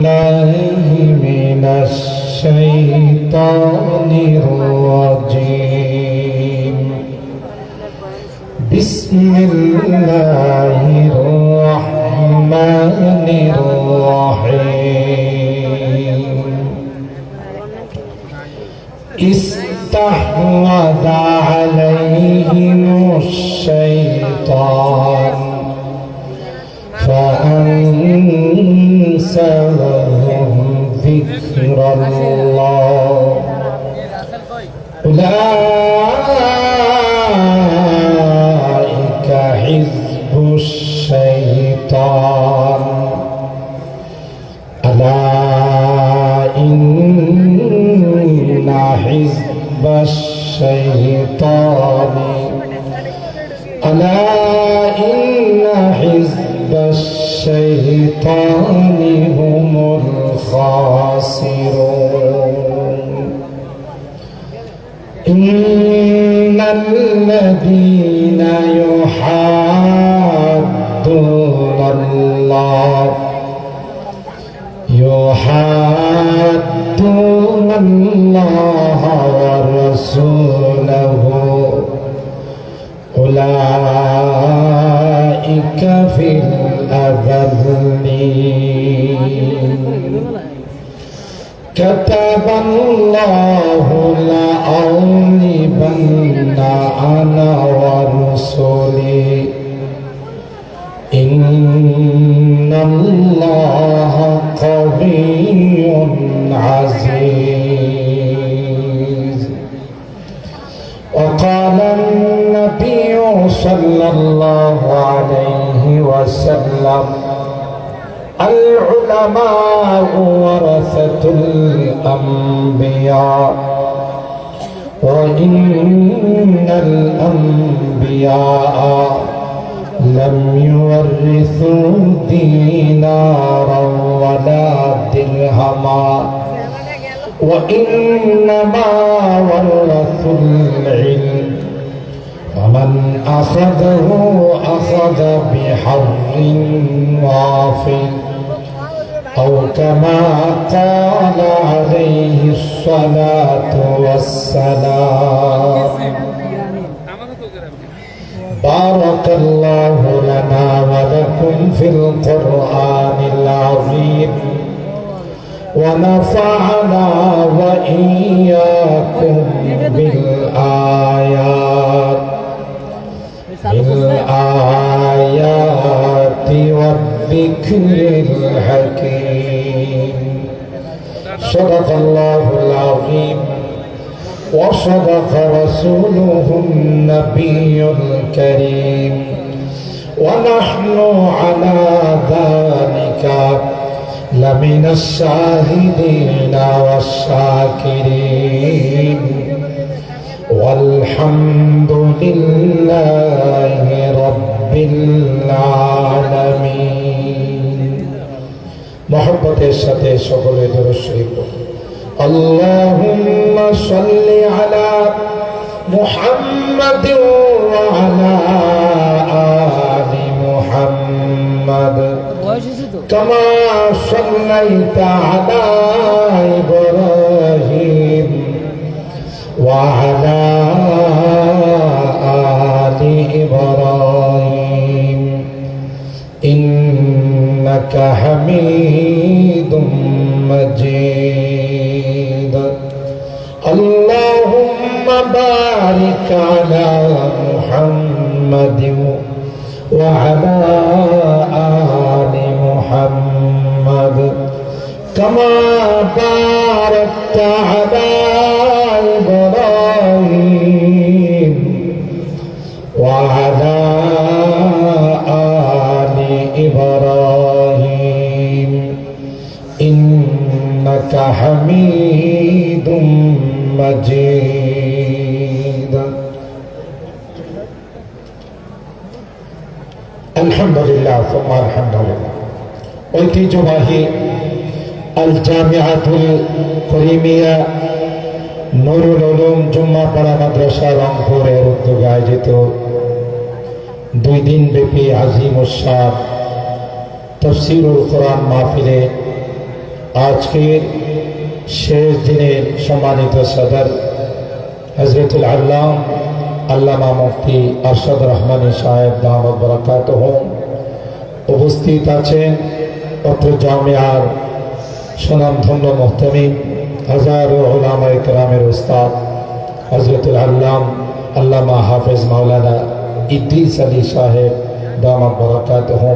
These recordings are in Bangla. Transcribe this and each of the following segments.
من الشيطان الرجيم. بسم الله الرحمن الرحيم. استحوذ عليهم الشيطان فأنساهم ذكر الله. أولئك حزب الشيطان. ألا إن حزب الشيطان ألا إن حزب الشيطان هم الخاسرون. إن الذين يحادون الله ورسوله أولئك في الأذلين. كتب الله لأغلبن أنا ورسلي إن الله قوي عزيز. وقال النبي صلى الله عليه وسلم العلماء ورثة الأنبياء وإن الأنبياء لم يورثوا دينارا ولا درهما وإنما ورثوا العلم فمن أخذه أخذ بحظ وافر أو كما قال عليه الصلاة والسلام. بارك الله لنا ولكم في القرآن العظيم ونفعنا وإياكم بالآيات والذكر الحكيم. صدق الله العظيم وصدق رسوله النبي الكريم ونحن على ذلك لمن الشاهدين والشاكرين والحمد لله رب العالمين. محبতের সাথে সকলে দরুদ শরীফ اللهم صل على محمد وعلى آل محمد كما صليت على إبراهيم وعلى آل إبراهيم إنك حميد مجيد. اللهم بارك على محمد وعلى آل محمد كما باركت على إبراهيم وعلى آل إبراهيم إنك حميد مجيد. আলহামদুলিল্লাহ ثم الحمد لله. ঐতিহ্যবাহী আল জামিআতুল করিমিয়া নুরুল উলুম জুম্মাপাড়া মাদ্রাসা রংপুরের উদ্যোগে আয়োজিত 2 দিন ব্যাপী আজিম উৎসব তফসিরুল কোরআন মাহফিলে আজকের শেষ দিনের সম্মানিত সদর হযরতুল আল্লাম আল্লামা মুফতি আরশাদ রহমানী সাহেব দামাত বারাকাতুহু উপস্থিত আছেন। অত্র জামিয়ার সুনামধন্য মুহতামিম হাজারো উলামায়ে কেরামের উস্তাদ হযরতুল আল্লাম আল্লামা হাফেজ মাওলানা ইদ্রিস আলী সাহেব দামাত বারাকাতুহু,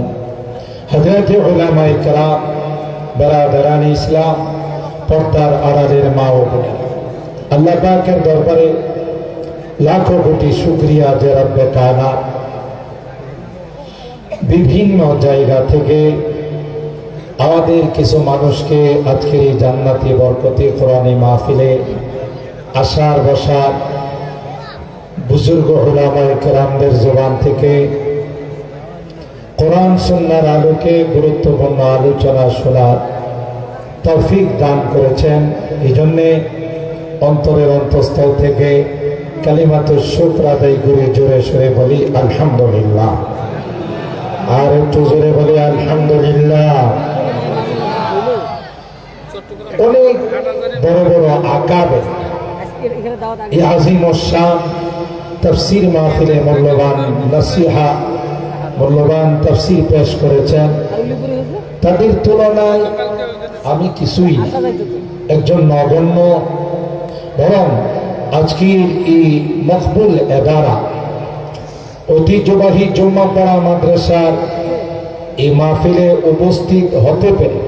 হযরতে উলামায়ে কেরাম, বেরাদারান ইসলাম, পর্দার আড়ালের মা ও বোনেরা, আল্লাহ পাকের দরবারে লাখো কোটি শুকরিয়া যে রব্বে কায়নাত বিভিন্ন জায়গা থেকে আমাদের কিছু মানুষকে আজকের এই জান্নাতি বরকতি কোরআনী মাহফিলে আসার বসার বুজুর্গ উলামায়ে কেরামদের জবান থেকে কোরআন সুন্নাহর আলোকে গুরুত্বপূর্ণ আলোচনা শোনার তৌফিক দান করেছেন। এই জন্যে অন্তরের অন্তঃস্থল থেকে কালিমাতুশ শুকর আদায় করে জোরে সোরে বলি আলহামদুলিল্লাহ। আর একটু জোরে বলি আলহামদুলিল্লাহ। অনেক বড় বড় আকাবে এই আজিম ও শান তাফসীর মাহফিলে মূল্যবান নসিহা, মূল্যবান তাফসীর পেশ করেছেন। তাদের তুলনায় আমি কিছুই না, একজন নগণ্য। বরং আজকের এই মকবুল এদারা ঐতিহ্যবাহী জুম্মাপাড়া মাদ্রাসার এই মাহফিলে উপস্থিত হতে পেরে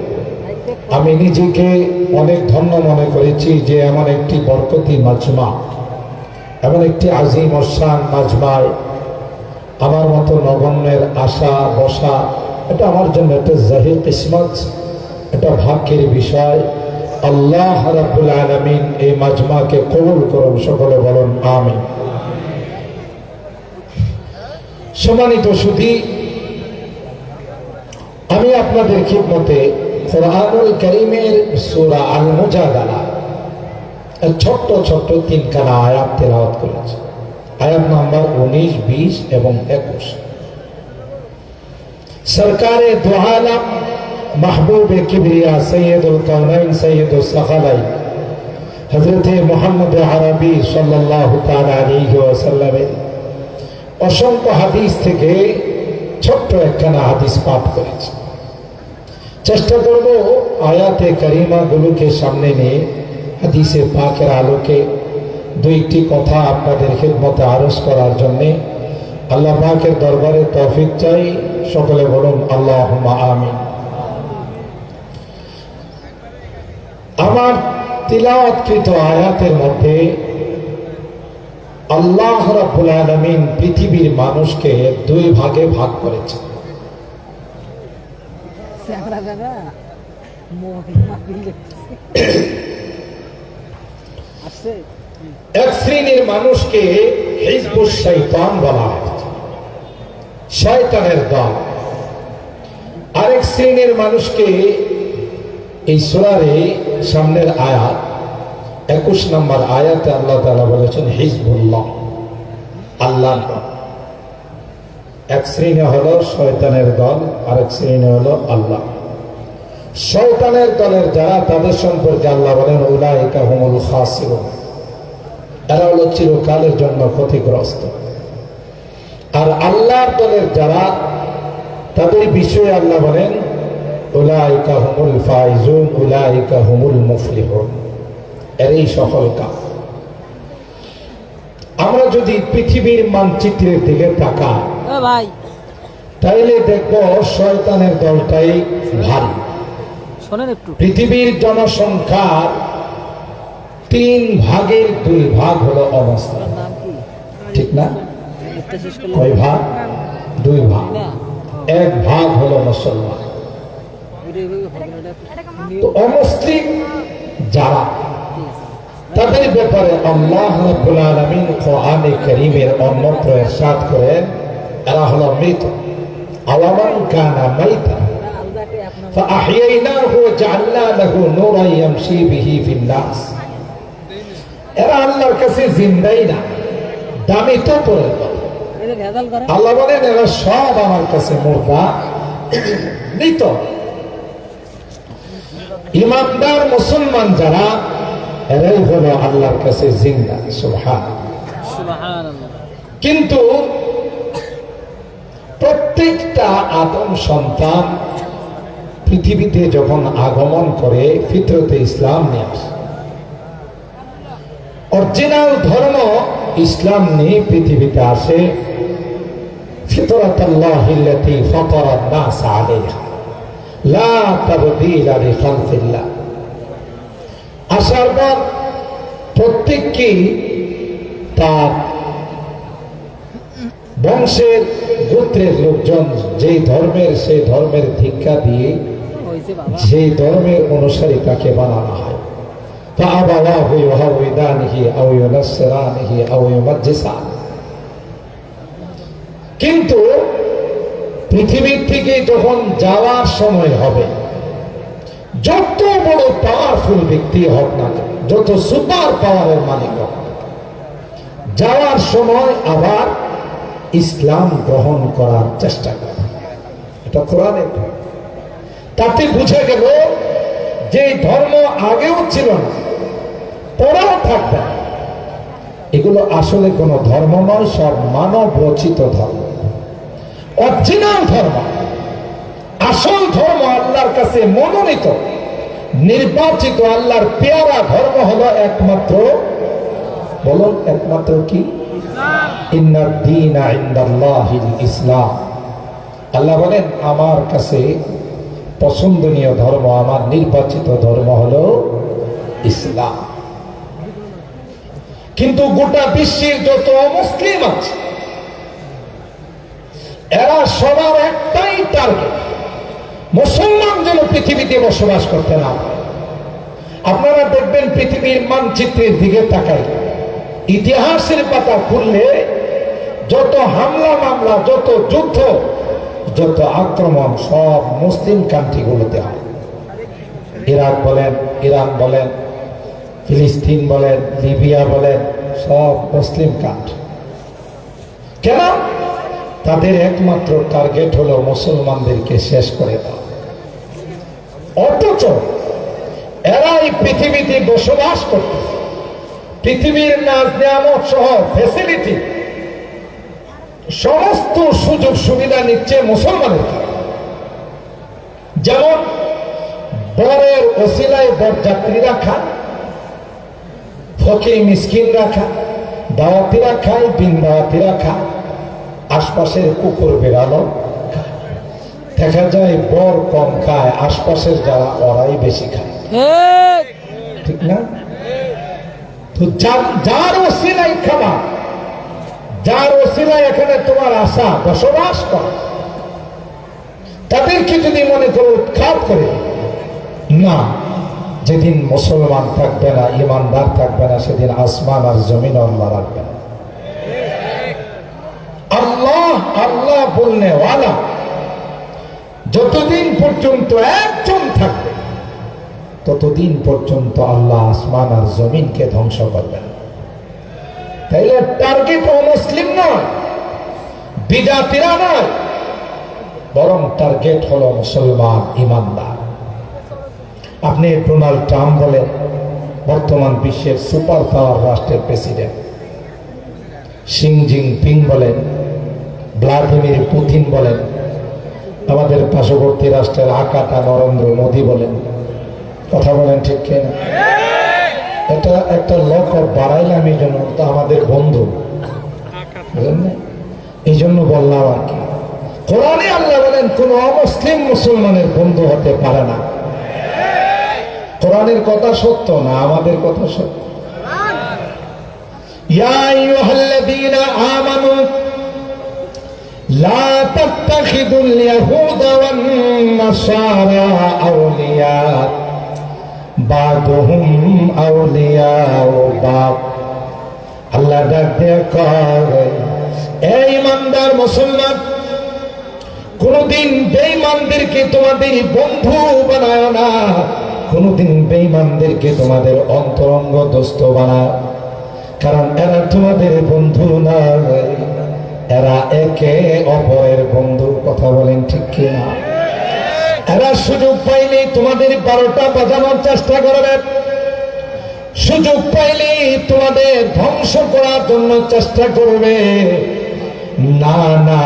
আমি নিজেকে অনেক ধন্য মনে করেছি যে এমন একটি বরকতি মাজমা, এমন একটি আজিম ও শান মাজমায় আমার মতো নগণ্যের আসা বসা, এটা আমার জন্য একটা জাহির কিসমত, এটা ভাগ্যের বিষয়। আল্লাহ রাব্বুল আলামিন এই মাজমাকে কবুল করুন, সকলে বলুন আমিন। সম্মানিত সুধী, আমি আপনাদের খিদমতে কুরআনুল কারীমের সূরা আল মুজাদালা ছোট্ট ছোট্ট তিনখানা আয়াত তেলাওয়াত করেছি। আয়াত নাম্বার 19, 20 এবং 21। সরকারে দু আলম মাহবুবে কিবরিয়া সৈয়দুল কাউনাইন সৈয়দুস সাকালাইন হযরতে মুহাম্মদ আরবি সাল্লাল্লাহু তাআলা আলাইহি ওয়াসাল্লামের অসংখ্য হাদিস থেকে ছোট্ট একখানা হাদিস পাঠ করেছি। চেষ্টা করব আয়াতে কারিমাগুলোকে সামনে নিয়ে হাদিসে পাকের আলোকে দুইটি কথা আপনাদের খিদমতে আরজ করার জন্যে আল্লাহ পাকের দরবারে তৌফিক চাই, সকলে বলুন আল্লাহুম্মা আমিন। আমার তিলাওয়াতকৃত আয়াতের মধ্যে আল্লাহ রাব্বুল আলামিন পৃথিবীর মানুষকে দুই ভাগে ভাগ করেছে। এক শ্রেণীর মানুষকে হিজবুশ শয়তান বলা হয়েছে, শয়তানের দল। আরেক শ্রেণীর মানুষকে এই সূরারে সামনের আয়াত 21 নম্বর আয়াতে আল্লাহ তাআলা বলেছেন হিজবুল্লাহ, আল্লাহর দল। এক শ্রেণী হলো শয়তানের দল, আরেক শ্রেণী হলো আল্লাহ। শয়তানের দলের যারা, তাদের সম্পর্কে আল্লাহ বলেন উলাইকা হুমুল খাসিরুন, এরা হলো চিরকালের জন্য ক্ষতিগ্রস্ত। আর আল্লাহর দলের যারা, তাদের বিষয়ে আল্লাহ বলেন উলাইকা হুমুল ফাইজুন, উলাইকা হুমুল মুফলিহুন, এরই সফল কাজ। আমরা যদি পৃথিবীর মানচিত্রের দিকে তাকাই তাইলে দেখব শয়তানের দলটাই ভারী। পৃথিবীর জনসংখ্যার 3 ভাগের 2 ভাগ হলো অমুসলিম, ঠিক না? কয় ভাগ? 2 ভাগ। 1 ভাগ হলো মুসলমান। তো অমুসলিম যারা, তাদের ব্যাপারে আল্লাহ রাব্বুল আলামিন কোরআনে কারীমের অন্যত্র ইরশাদ করেন এরা হলো মৃত। আওয়ামান কানা মাইতা ফাআহইনাহু জাআলনা লাহু নূরান ইয়ামশি বিহি ফিন নাস, এরা আল্লাহর কাছে জিন্দাই না, দামি তো পড়ে। আল্লাহ বলেন এরা সব আমার কাছে মুর্দা, মৃত। ইমানদার মুসলমান যারা, এরাই হলো আল্লাহর কাছে জিন্দা। সুবহানাল্লাহ। কিন্তু প্রত্যেকটা আদম সন্তান পৃথিবীতে যখন আগমন করে ফিতরতে ইসলাম নিয়ে আসে, অরিজিনাল ধর্ম ইসলাম নিয়ে পৃথিবীতে আসে। ফিতরাতাল্লাহিল্লাতী ফাতারান নাস আলাইহা লা তাবদীলা লিখালকিল্লাহ। আসার পর প্রত্যেককে তার বংশের গোত্রের লোকজন যেই ধর্মের, সেই ধর্মের ধিক্কা দিয়ে সেই ধর্মের অনুসারী তাকে বানানো হয়। فأبواه يهودانه أو ينصرانه أو يمجسانه। কিন্তু পৃথিবীর থেকে যখন যাওয়ার সময় হবে, যত বড় পাওয়ারফুল ব্যক্তি হোক না, যত সুপার পাওয়ারের মালিক হোক, যাওয়ার সময় আবার ইসলাম গ্রহণ করার চেষ্টা করে। এটা কোরআনে। তাতে বুঝে গেল যে ধর্ম আগেও ছিল না, পরেও থাকবে না, এগুলো আসলে কোনো ধর্ম নয়, সব মানব রচিত ধর্ম। অরিজিনাল ধর্ম, আসল ধর্ম, আল্লাহর কাছে মনোনীত নির্বাচিত আল্লাহর পেয়ারা ধর্ম হলো একমাত্র, বলুন একমাত্র কি? ইন্নাদ দীনা ইনদাল্লাহিল ইসলাম। আল্লাহ বলেন আমার কাছে পছন্দনীয় ধর্ম, আমার নির্বাচিত ধর্ম হলো ইসলাম। কিন্তু গোটা বিশ্বের যত মুসলিম আছে, এরা সবার একটাই টার্গেট, মুসলমান যেন পৃথিবীতে বসবাস করতে না পারে। আপনারা দেখবেন পৃথিবীর মানচিত্রের দিকে তাকাই, ইতিহাসের পাতা খুললে যত হামলা মামলা, যত যুদ্ধ, যত আক্রমণ সব মুসলিম কান্ট্রিগুলোতে হয়। ইরাক বলেন, ইরান বলেন, ফিলিস্তিন বলেন, লিবিয়া বলেন, সব মুসলিম কান্ট্রি। কেন? তাদের একমাত্র টার্গেট হলো মুসলমানদেরকে শেষ করে দেওয়া। অথচ এরা এই পৃথিবীতে বসবাস করতে, পৃথিবীর নাজ নিয়ামত সহ ফ্যাসিলিটি, সমস্ত সুযোগ সুবিধা নিচ্ছে মুসলমানের। যেমন বরের ওসিলায় বরযাত্রীরা খান, ফকির মিসকিনরা খান, দাওয়াতিরা খায়, বিন দাওয়াতিরা খায়, আশপাশের কুকুর বেড়ালো খায়। দেখা যায় বর কম খায়, আশপাশের যারা ওরাই বেশি খায়, ঠিক না? তো যার ওসিলায় খাবা, যার ওসিলায় এখানে তোমার আশা বসবাস কর, তাদেরকে যদি মনে করো উৎখাত করে, না, যেদিন মুসলমান থাকবে না, ইমানদার থাকবে না, সেদিন আসমান আর জমিন আল্লাহ রাখবে না। আল্লাহ আল্লাহ বলনে ওয়ালা যতদিন পর্যন্ত একজন থাকবে, ততদিন পর্যন্ত আল্লাহ আসমান আর জমিনকে ধ্বংস করবে না। তাইলে টার্গেট অমুসলিম নয়, বিদাতিরা নয়, বরং টার্গেট হলো মুসলমান ইমানদার। আপনি ডোনাল্ড ট্রাম্প বলেন, বর্তমান বিশ্বের সুপার পাওয়ার রাষ্ট্রের প্রেসিডেন্ট, শি জিনপিং বলেন, ভ্লাদিমির পুতিন বলেন, আমাদের পার্শ্ববর্তী রাষ্ট্রের আকাটা নরেন্দ্র মোদী বলেন, কথা বলেন ঠিক কিনা? এটা একটা লক বাড়াইলাম এই জন্য, তো আমাদের বন্ধু, বুঝলেন না? এই জন্য বললাম আর কি। কোরআনে আল্লাহ বলেন কোন অমুসলিম মুসলমানের বন্ধু হতে পারে না। কোরআনের কথা সত্য না আমাদের কথা সত্য? ইয়া আইয়ুহাল্লাযীনা আমানু লা তাত্তাখিদুল ইয়াহুদা ওয়ান নাসারা আউলিয়া বাদুহুম আউলিয়াউ বাদ। আল্লাহ ডাক দিয়ে কয়, এই ইমানদার মুসলমান, কোনদিন বেঈমানদেরকে তোমাদের বন্ধু বানায় না, কোনদিন বেঈমানদেরকে তোমাদের অন্তরঙ্গ দোস্ত বানায়, কারণ এরা তোমাদের বন্ধু না, এরা একে অপরের বন্ধু। কথা বলেন ঠিক কিনা? এরা সুযোগ পাইলে তোমাদের 12টা বাজানোর চেষ্টা করবে, সুযোগ পাইলে তোমাদের ধ্বংস করার জন্য চেষ্টা করবে। না না,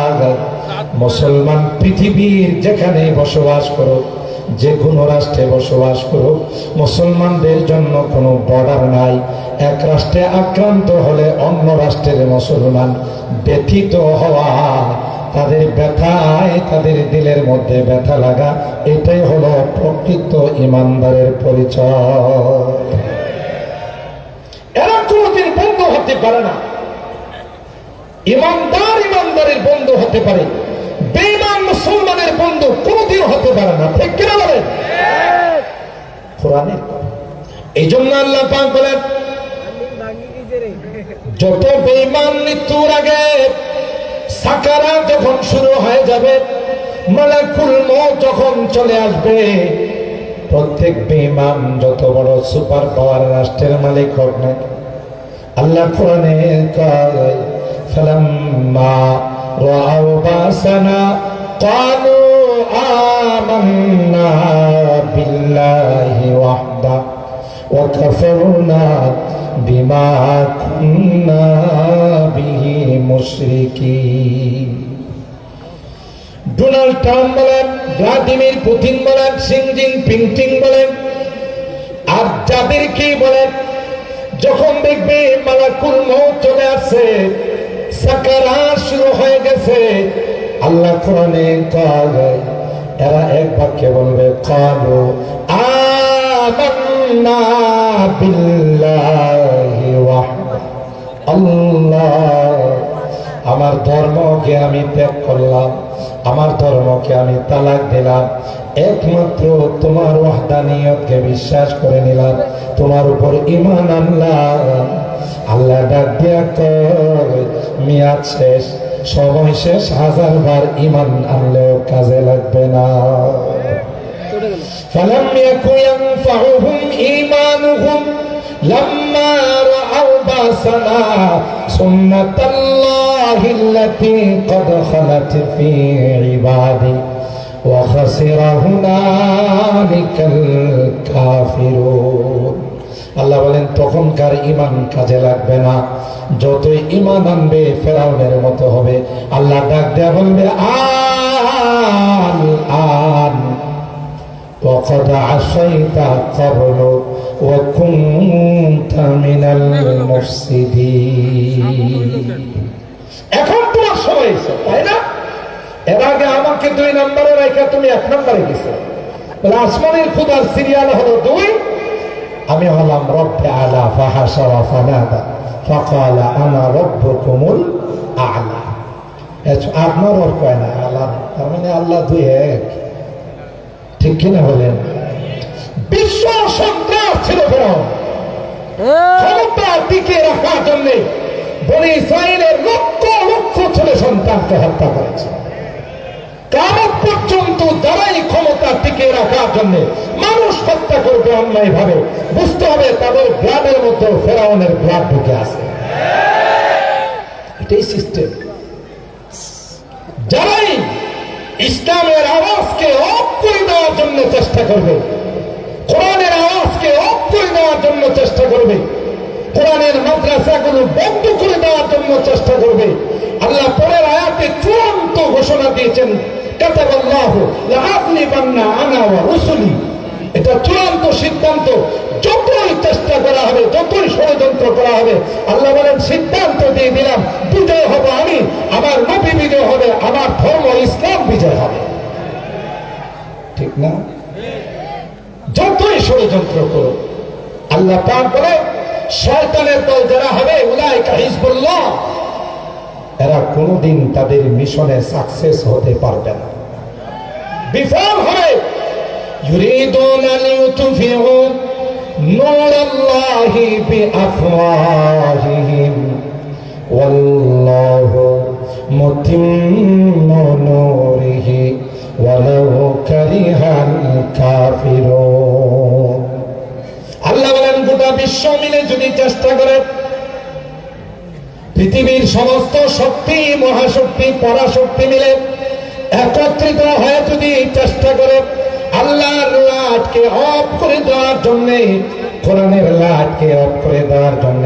মুসলমান পৃথিবীর যেখানে বসবাস করো, যে কোনো রাষ্ট্রে বসবাস করো, মুসলমানদের জন্য কোনো বর্ডার নাই। এক রাষ্ট্রে আক্রান্ত হলে অন্য রাষ্ট্রের মুসলমান ব্যথিত হওয়া, তাদের ব্যথায় তাদের দিলের মধ্যে ব্যথা লাগা, এটাই হলো প্রকৃত ইমানদারের পরিচয়। এরা কোনোদিন বন্ধু হতে পারে না। ইমানদার ইমানদারের বন্ধু হতে পারে, বেঈমান মুসলমানের বন্ধু কোনোদিন হতে পারে না। ঠিক কিনা বলেন? কোরআনে এই জন্য আল্লাহ পাক বলেন, যত বেঈমান মৃত্যুর আগে সাকারাত যখন শুরু হয়ে যাবে, মালাকুল মউত যখন চলে আসবে, প্রত্যেক বেঈমান যত বড় সুপার পাওয়ার রাষ্ট্রের মালিক হোক না, আল্লাহ কোরআনে কয়, ফালাম্মা রাআউ বাসানা ক্বালু আমান্না বিল্লাহি ওয়াহদা ওয়া কাফারনা বিমা কুন্না বিহি মুশরিকিন। ডোনাল্ড ট্রাম্প বলেন, ভ্লাদিমির পুতিন বলেন, শি জিনপিং বলেন, আর যাদের কি বলেন, যখন দেখবে মালাকুল মউত চলে আসছে, সাকারাত শুরু হয়ে গেছে, আল্লাহ কোরআনে কয়, এরা এক বাক্যে বলবে, ক্বালু আমান্না বিল্লাহি ওয়াহদা, আল্লাহ আমার ধর্মকে আমি ত্যাগ করলাম, আমার ধর্মকে আমি তালাক দিলাম, একমাত্র তোমার ওয়াহদানিয়তকে বিশ্বাস করে নিলাম, তোমার উপর ঈমান আনলাম। আল্লাহ ডাক দিয়া কয়, মেয়াদ শেষ, সময় শেষ, 1000 বার ঈমান আনলেও কাজে লাগবে না। ফালাম ইয়াকু ইয়ানফাউহুম ঈমানুহুম লাম্মা রাআউ বাসানা সুন্নাতাল্লাহিল্লাতী ক্বাদ খালাত ফী ইবাদি ওয়া খাসিরা হুনালিকাল কাফিরুন। আল্লাহ বলেন, তখনকার ঈমান কাজে লাগবে না, যতই ঈমান আনবে ফেরাউনের মতো হবে। আল্লাহ ডাক দেয়া বলবে, আল আন ওয়াকাদ আসাইতা ক্বাবলু ওয়া কুনতা মিনাল মুফসিদিন। এখন তোমার সময় এসেছে, তাই না? এর আগে আমাকে 2 নম্বরে রেখে তুমি 1 নম্বরে গেছো। বলে আসমানের খোদার সিরিয়াল হলো 2, আমি হলাম রব্বে আলা ফাহাশারা ফানাদা ফাকালা আনা রব্বুকুমুল আ'লা। আপনার ওর কয় না আলা, তার মানে আল্লাহ 2 এক। ঠিক কিনা বলেন? বিশ্ব সন্ত্রাস ছিল ফেরাউন, ক্ষমতা টিকে রাখার জন্য বনি ইসরাইলের লক্ষ লক্ষ ছেলে সন্তানকে হত্যা করেছে। কিয়ামত পর্যন্ত যারাই ক্ষমতা টিকে রাখার জন্য মানুষ হত্যা করবে অন্যায় ভাবে, বুঝতে হবে তাদের ব্লাডের মধ্যে ফেরাউনের ব্লাড ঢুকে আছে। এটাই সিস্টেম। যারাই ইসলামের আওয়াজকে অফ করে দেওয়ার জন্য চেষ্টা করবে, কোরআনের আওয়াজকে অফ করে দেওয়ার জন্য চেষ্টা করবে, কোরআনের মাদ্রাসাগুলো বন্ধ করে দেওয়ার জন্য চেষ্টা করবে, আল্লাহ পরের আয়াতে চূড়ান্ত ঘোষণা দিয়েছেন, কাতাবাল্লাহু লাআগলিবান্না আনা ওয়া রুসুলি। এটা চূড়ান্ত সিদ্ধান্ত। যতই চেষ্টা করা হবে, যতই ষড়যন্ত্র করা হবে, আল্লাহ বলেন সিদ্ধান্ত দিয়ে দিলাম, বিজয় হব আমি, আমার নবী বিজয় হবে, আমার ধর্ম ইসলাম বিজয় হবে। ঠিক না? যতই ষড়যন্ত্র করো, আল্লাহ পাক বলে শয়তানের দল যারা হবে, উলাইকা হিজবুল্লাহ, এরা কোনোদিন তাদের মিশনে সাকসেস হতে পারবে না, বিফল হবে। ইউরিদুনা লিইউতফিউ নূরাল্লাহি বিআফওয়াহিহিম ওয়াল্লাহু মুতিম্মু নূরিহি ওয়ালাউ কারিহাল কাফিরুন। আল্লাহ বলেন, গোটা বিশ্ব মিলে যদি চেষ্টা করে, পৃথিবীর সমস্ত শক্তি, মহাশক্তি, পরাশক্তি মিলে একত্রিত হয়ে যদি চেষ্টা করে, আল্লাহর লাটকে অফ করে দেওয়ার জন্য, কোরআনের লাটকে অফ করে দেওয়ার জন্য,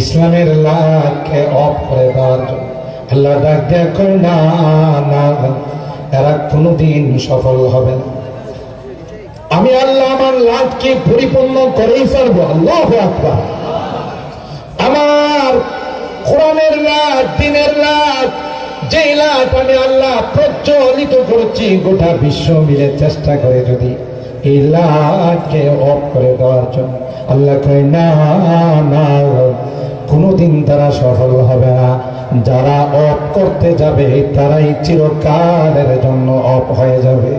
ইসলামের লাটকে অফ করে দেওয়ার জন্য আল্লাহ ডাক দেয়া কই না না, এরা কোনোদিন সফল হবে না। আমি আল্লাহ আমার লাটকে পরিপূর্ণ করেই ছাড়বো। আল্লাহু আকবার। আমার কোরআনের লাট, দিনের লাট, যে লাট আমি আল্লাহ প্রজ্বলিত করছি, গোটা বিশ্ব মিলে চেষ্টা করে যদি এই লাটকে অফ করে দেওয়ার জন্য, আল্লাহ কয় না না, কোনোদিন তারা সফল হবে না। যারা অফ করতে যাবে তারাই চিরকালের জন্য অফ হয়ে যাবে।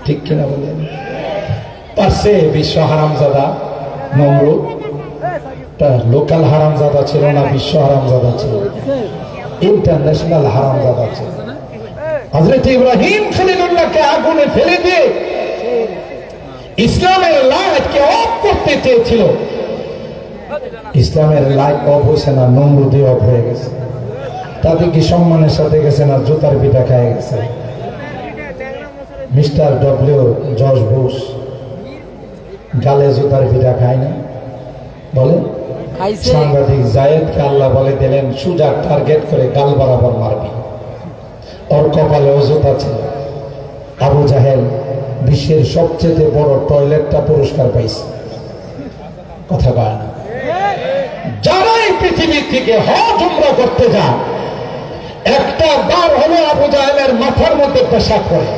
ঠিক কিনা বলেন? পারছে বিশ্ব হারামজাদা নমরুদ, লোকাল হারামজাদা ছিল না, বিশ্ব হারামজাদা ছিল, ইন্টারন্যাশনাল হারামজাদা ছিল। হযরত ইব্রাহিম খলিলুল্লাহকে আগুনে ফেলে দিয়ে ইসলামের লাইটকে অফ করতে চেয়েছিল। ইসলামের লাইট অফ হয়েছে না, নমরুদে অফ হয়ে গেছে। তাদের কি সম্মানের সাথে গেছে না জুতার পিঠা খায় গেছে? মিস্টার ডব্লিউ জর্জ বুশ গালে জুতার পিঠা খায় না? বলে সাংবাদিক জায়েদকে আল্লাহ বলে দিলেন, সুজা টার্গেট করে গাল বরাবর মারবি। ওর কপালে জুতা ছিল। আবু জাহেল বিশ্বের সবচেয়ে বড় টয়লেটটা পুরস্কার পাইছে। কথা কয় না? যারা এই পৃথিবী থেকে হজ উমরা করতে যায়, একটা বার হলো আবু জাহেলের মাথার মধ্যে পেশাব করে।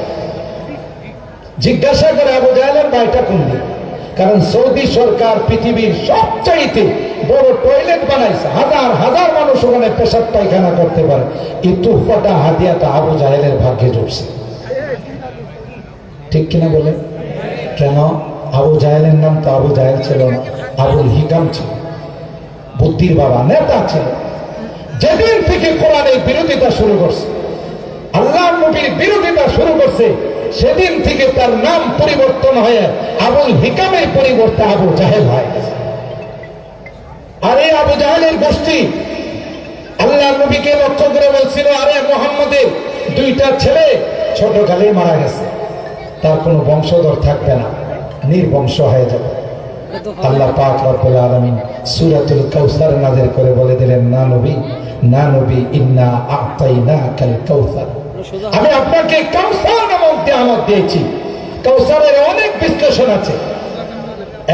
জিজ্ঞাসা করে আবু জাহেলের বাড়িটা কোন দিকে? কারণ সৌদি সরকার পৃথিবীর সবচাইতে বড় টয়লেট বানাইছে, হাজার হাজার মানুষ ওখানে পেশাব পায়খানা করতে পারে। এই তুফাটা হাদিয়াটা আবু জাহেলের ভাগ্যে জুটছে। ঠিক কিনা বলে? কেন? আবু জাহেলের নাম তো আবু জাহেল ছিল না, আবুল হিকাম ছিল, বুদ্ধির বাবা, নেতা ছিল। যেদিন থেকে কোরআনের বিরোধিতা শুরু করছে, আল্লাহ নবীর বিরোধিতা শুরু করছে, সেদিন থেকে তার নাম পরিবর্তন হয়ে আবুল হিকামের পরিবর্তে আবু জাহেল হয়ে গেছে। আর এই আবু জাহেলের গোষ্ঠী আল্লাহ নবীকে লক্ষ্য করে বলছিল, আরে মুহাম্মদের দুইটা ছেলে ছোটকালেই মারা গেছে, তার কোনো বংশধর থাকবে না, নির্বংশ হয়ে যাবে। আল্লাহ পাক রব্বুল আলামিন সূরাতুল কাউসার নাযিল করে বলে দিলেন, না নবী, না নবী, ইন্না আ'তাইনাকাল কাউসার, আমি আপনাকে কাউসার নামক নিয়ামত দিয়েছি। কাউসারের অনেক বিশ্লেষণ আছে,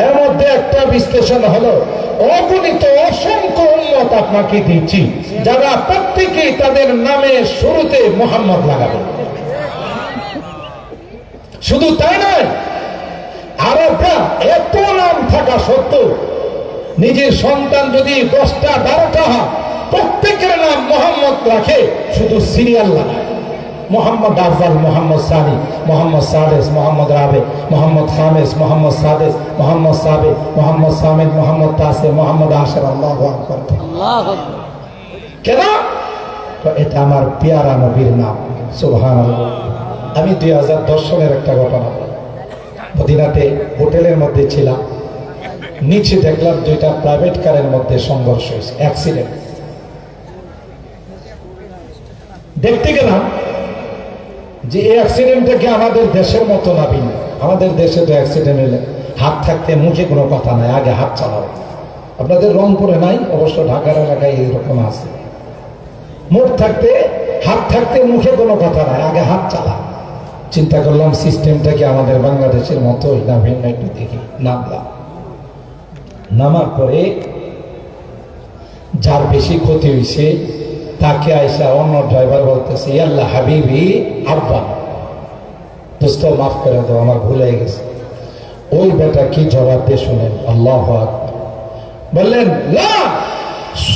এর মধ্যে একটা বিশ্লেষণ হলো অগণিত অসংখ্য উম্মত আপনাকে দিয়েছি, যারা প্রত্যেকেই তাদের নামের শুরুতে মুহাম্মদ লাগাবে। শুধু তাই নয়, আরবরা এত নাম থাকা সত্ত্বেও নিজের সন্তান যদি 10টা 12টা হয়, প্রত্যেকের নাম মোহাম্মদ রাখে, শুধু সিরিয়াল লাগায়। মোহাম্মদ আফজাল, মোহাম্মদ সানি, মোহাম্মদ সাদেস, মোহাম্মদ রাবে, মোহাম্মদ খামেস, মোহাম্মদ সাদেস, মোহাম্মদ সাবে, মোহাম্মদ সামিদ, মোহাম্মদ তাসে, মোহাম্মদ আশর। আল্লাহু আকবার। কেন? তো এটা আমার পেয়ারা নবীর নাম। সুবহানাল্লাহ। আমি 2010 সালের একটা ঘটনা, মদিনাতে হোটেলের মধ্যে ছিলাম, নিচে দেখলাম দুইটা প্রাইভেট কারের মধ্যে সংঘর্ষ হয়েছে, অ্যাক্সিডেন্ট। দেখতে গেলাম যে এই অ্যাক্সিডেন্টটা কি আমাদের দেশের মতো না ভিন্ন। আমাদের দেশে তো অ্যাক্সিডেন্ট হলে হাত থাকতে মুখে কোনো কথা নাই, আগে হাত চালাবে। আপনাদের রংপুরে নাই, অবশ্য ঢাকার এলাকায় এইরকম আছে। মুখ থাকতে, হাত থাকতে মুখে কোনো কথা নাই, আগে হাত চালা। চিন্তা করলাম সিস্টেমটা কি আমাদের বাংলাদেশের মতোই না ভিন্ন, একটু দেখি। নামলাম, নামার পরে যার বেশি ক্ষতি হয়েছে তাকে আইসা অন্য ড্রাইভার বলতেছে, আল্লাহ হাবিবি আব্বা, দোস্ত মাফ করে দাও, আমার ভুল হয়ে গেছে। ওই বেটা কি জবাব দিয়ে শুনেন, আল্লাহু আকবার। বললেন, লা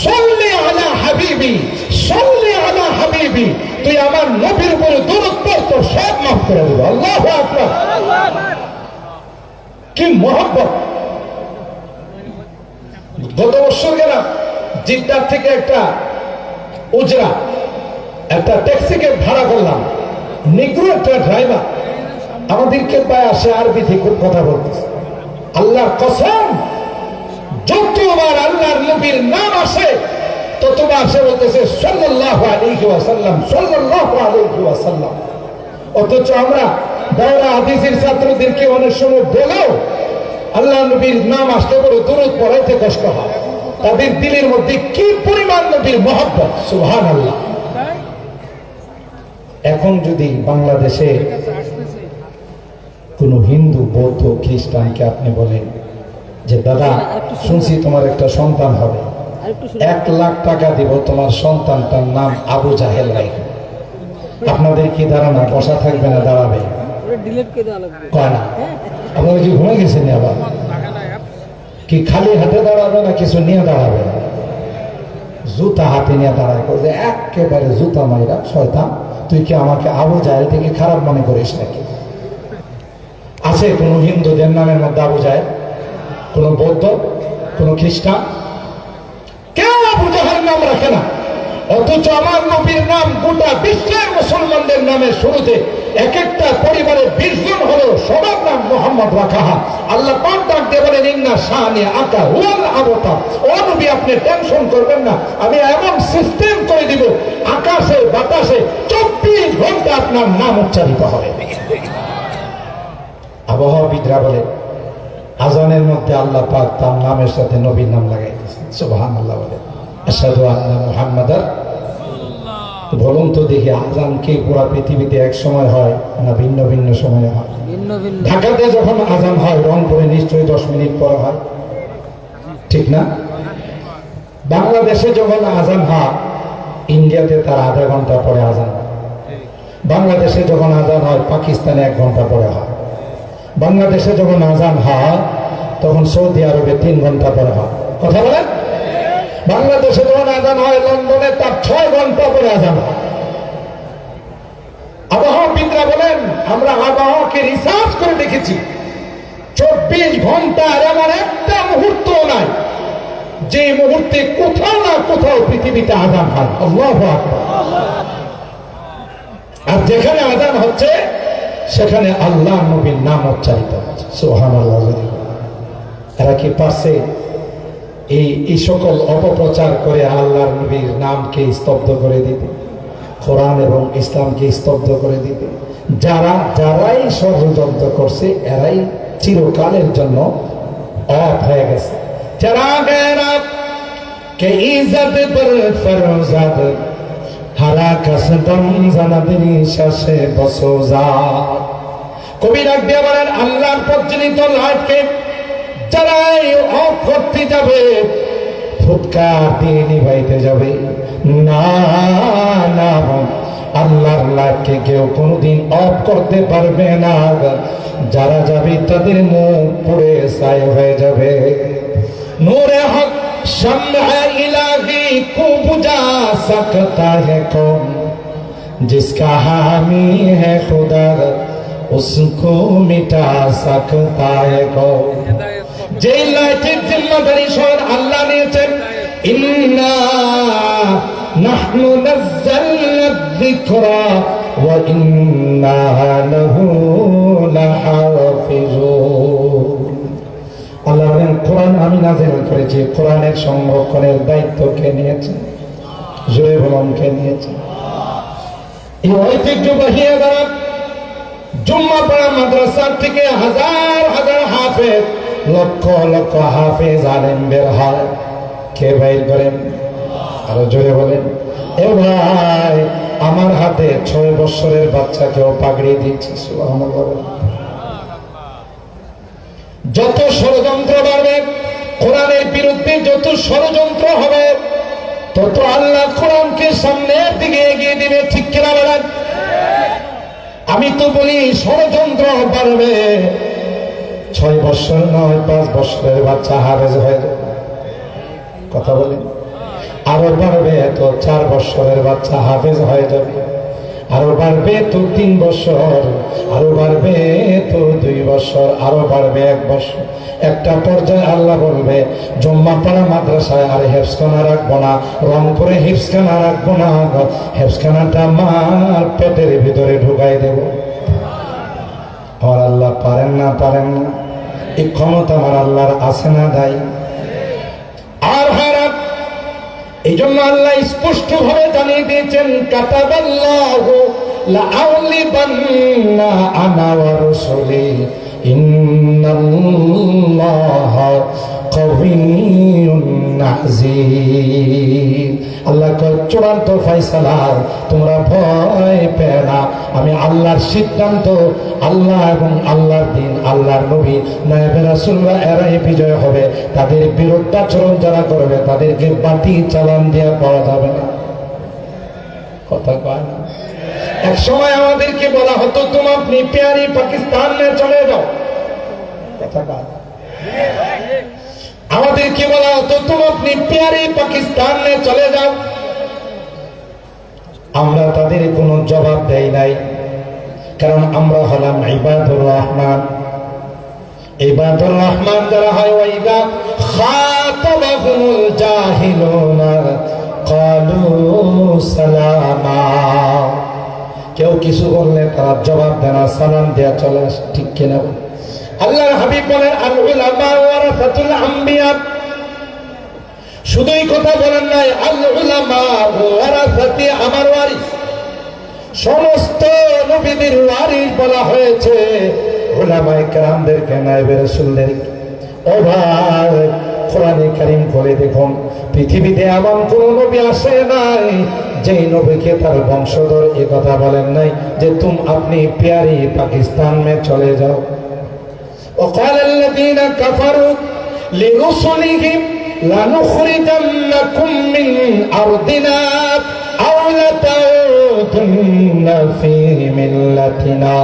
সাল্লি আলা হাবিবি, সাল্লি আলা হাবিবি, তুই আমার নবীর উপরে দরুদ পড়, তোর সব মাফ করে দেব। আল্লাহু আকবার। কি মহব্বত! গত বছর গেলাম জিদ্দার থেকে একটা উজরা একটা ট্যাক্সিকে ভাড়া করলাম, নিগ্রো একটা ড্রাইভার আমাদেরকে পায় আসে, আরবি থেকে কথা বলতেছে। আল্লাহর কসম, যতবার আল্লাহর নবীর নাম আসে ততবার সে বলতেছে সাল্লাল্লাহু আলাইহি ওয়াসাল্লাম, সাল্লাল্লাহু আলাইহি ওয়াসাল্লাম। অথচ আমরা দাওরা হাদিসের ছাত্রদেরকে অনেক সময় বলেও আল্লাহ নবীর নাম আসতে বড় দরুদ পড়াইতে কষ্ট হয়। তাদের দিলের মধ্যে কি পরিমাণ নবীর মহব্বত, সুবহানাল্লাহ। এখন যদি বাংলাদেশে কোন হিন্দু, বৌদ্ধ, খ্রিস্টানকে আপনি বলেন যে দাদা শুনছি তোমার একটা সন্তান হবে, 1 লাখ টাকা দিব, তোমার সন্তানটার নাম আবু জাহেল রাখবে, আপনাদের কি ধারণা বসা থাকবে না দাঁড়াবে? কয় না? আপনারা কি ঘুমে গেছেন আবার? কি খালি হাতে দাঁড়াবে না কিছু নিয়ে দাঁড়াবে? জুতা হাতে নিয়ে দাঁড়ায়, যে একেবারে জুতা মাইরা, শয়তান তুই কি আমাকে আবু জাহেল থেকে খারাপ মনে করিস নাকি? আছে কোন হিন্দুদের নামের মধ্যে আবু জাহেল? কোন বৌদ্ধ, কোন খ্রিস্টান? কেউ আবু জাহেল নাম রাখে না। অথচ আমার নবীর নাম গোটা বিশ্বের মুসলমানদের নামের শুরুতে এক একটা পরিবারের 20 জন হলেও সবার নাম মোহাম্মদ রাখা হয়। আল্লাহ পাক ডাক দিয়ে বলেন ইন্না শানি আকা ওয়াল আবতার। ও নবী আপনি টেনশন করবেন না, আমি এমন সিস্টেম করে দিব আকাশে বাতাসে 24 ঘন্টা আপনার নাম উচ্চারিত হবে। আবহাওয়াবিদরা বলে আজানের মধ্যে আল্লাহ পাক তার নামের সাথে নবীর নাম লাগাই দিয়েছেন, সুবহানাল্লাহ। বলে আশহাদু আন্না মুহাম্মাদার। বলুন তো দেখি, আজান কি পুরা পৃথিবীতে এক সময় হয় না ভিন্ন ভিন্ন সময়ে হয়? ঢাকাতে যখন আজান হয় রংপুরে নিশ্চয়ই 10 মিনিট পর হয়, ঠিক না? বাংলাদেশে যখন আজান হয় ইন্ডিয়াতে তার আধা ঘন্টা পরে আজান হয়। বাংলাদেশে যখন আজান হয় পাকিস্তানে 1 ঘন্টা পরে হয়। বাংলাদেশে যখন আজান হয় তখন সৌদি আরবে 3 ঘন্টা পরে হয়। কথা বলেন? বাংলাদেশে যখন আজান হয় লন্ডনে তার 6 ঘন্টা পরে আজান হয়। আবহাওয়াবিদরা বলেন আমরা আবহাওয়াকে রিসার্চ করে দেখেছি, 24 ঘন্টার এমন একটা মুহূর্ত নাই যে মুহূর্তে কোথাও না কোথাও পৃথিবীতে আজান হয়। আল্লাহু আকবার। আর যেখানে আজান হচ্ছে সেখানে আল্লাহ নবীর নাম উচ্চারিত হচ্ছে, সুবহানাল্লাহ। এরা কি পারছে এই সকল অপপ্রচার করে আল্লাহর নবীর নামকে স্তব্ধ করে দিতে, কোরআন এবং ইসলামকে স্তব্ধ করে দিতে? যারাই ষড়যন্ত্র করছে এরাই চিরকালের জন্য অফ হয়ে গেছে। যারা কে ইজ্জত পর ফরজাদ হারা কাসদম জানাদিনী শাসে বসোজা। কবি ডাক দিয়ে বলেন আল্লাহর পরিচালিত লাইফকে যারাই অফ করতে যাবে, ফুৎকার দিয়ে নিভাইতে যাবে, না না, আল্লাহর লাইফকে কেউ কোনোদিন অফ করতে পারবে না। যারা যাবে তাদের মুখ পুড়ে ছাই হয়ে যাবে। নূরে হক শামআ ইলাহি কো বুঝা सकता है कौन, जिसका हामी है खुदा उसको मिटा सकता है कौन। যে লাইটের জিম্মাদারি স্বয়ং আল্লাহ নিয়েছেন। ইন্না নাহনু নাযালনা যিকরা ওয়া ইন্না লাহু লাহাফিজুন। আল্লাহ বলেন কোরআন আমি নাযিল করেছি, কোরআনের সংরক্ষণের দায়িত্ব কে নিয়েছে? জোরে বলুন কে নিয়েছে? এই ঐতিহ্যবাহী জুম্মাপাড়া মাদ্রাসা থেকে হাজার হাজার হাফেজ, লক্ষ লক্ষ হাফেজ আলেম বের হয়। কে বাইর করেন? আরো জোরে বলেন। এ ভাই আমার হাতে 6 বছরের বাচ্চাকেও পাগড়ি দিয়েছি, সুবহানাল্লাহ। যত ষড়যন্ত্র বাড়বে কোরআনের বিরুদ্ধে, যত ষড়যন্ত্র হবে তত আল্লাহ কোরআনকে সামনের দিকে এগিয়ে দিবে, ঠিক কিনা বলেন? আমি তো বলি ষড়যন্ত্র বাড়বে, 6 বছর নয় 5 বছরের বাচ্চা হাফেজ হয়ে যাবে। কথা বলেন? আরো বাড়বে তো 4 বছরের বাচ্চা হাফেজ হয়ে যাবে, আরো বাড়বে তো 3 বছর, আরো বাড়বে তো 2 বছর, আরো বাড়বে 1 বছর। একটা পর্যায়ে আল্লাহ বলবে জুম্মাপাড়া মাদ্রাসায় আর হেফজখানা রাখবো না, রংপুরে হেফজখানা রাখবো না, হেফজখানাটা আমার পেটের ভিতরে ঢুকাই দেব। আমার আল্লাহ পারেন না? পারেন না? এই ক্ষমতা আমার আল্লাহর আছে না? দায়ী। আর হারাপ এই জন্য আল্লাহ স্পষ্ট ভাবে জানিয়ে দিয়েছেন কাতাবাল্লাহু লাআউলিবান্না আনা ওয়া রাসূলি ইন্নাল্লাহা কাওয়িয়্যুন আযীম। আল্লাহ চূড়ান্ত ফয়সালা, তোমরা ভয় পেও না, আমি আল্লাহর সিদ্ধান্ত, আল্লাহ এবং আল্লাহর দিন, আল্লাহর নবী, নায়েবে রাসূলরা এরাই বিজয় হবে। তাদের বিরুদ্ধাচরণ যারা করবে তাদেরকে বাটি চালান দিয়ে পাওয়া যাবে না। কথা কয় না? এক সময় আমাদেরকে বলা হতো তুম আপনি প্যারি পাকিস্তান মে চলে যাও। কথা কয় না? আমাদেরকে বলা হতো তুম আপনি প্যারি পাকিস্তান মে চলে যাও। আমরা তাদের কোনো জবাব দেই নাই, কারণ আমরা হলাম ইবাদুর রহমান। ইবাদুর রহমান যারা হয়, ওয়াইদা খাতাবাহুমুল জাহিলুনা ক্বালু সালামা। কেউ কিছু বললে তারা জবাব দেয় না, সালাম দেয়া চলে আসে। ঠিক কিনা? আল্লাহর হাবিব বলেন আল উলামা ওয়ারাসাতুল আম্বিয়া। শুধুই কথা বলেন নাই, আল উলামা ওয়ারাসাতি, আমার ওয়ারিস। সমস্ত নবীদের ওয়ারিস বলা হয়েছে উলামায়ে কেরামদেরকে, নায়েবে রাসূলদের। ও ভাই, কোরআনে কারীম খুলে দেখুন, পৃথিবীতে এমন কোন নবী আসে নাই যেই নবীকে তার বংশধর এ কথা বলেন নাই যে তুম আপনি প্যারি পাকিস্তান মে চলে যাও। وقال الذين كفروا لرسلهم لنخرجنكم من أرضنا أو لتعودن في ملتنا।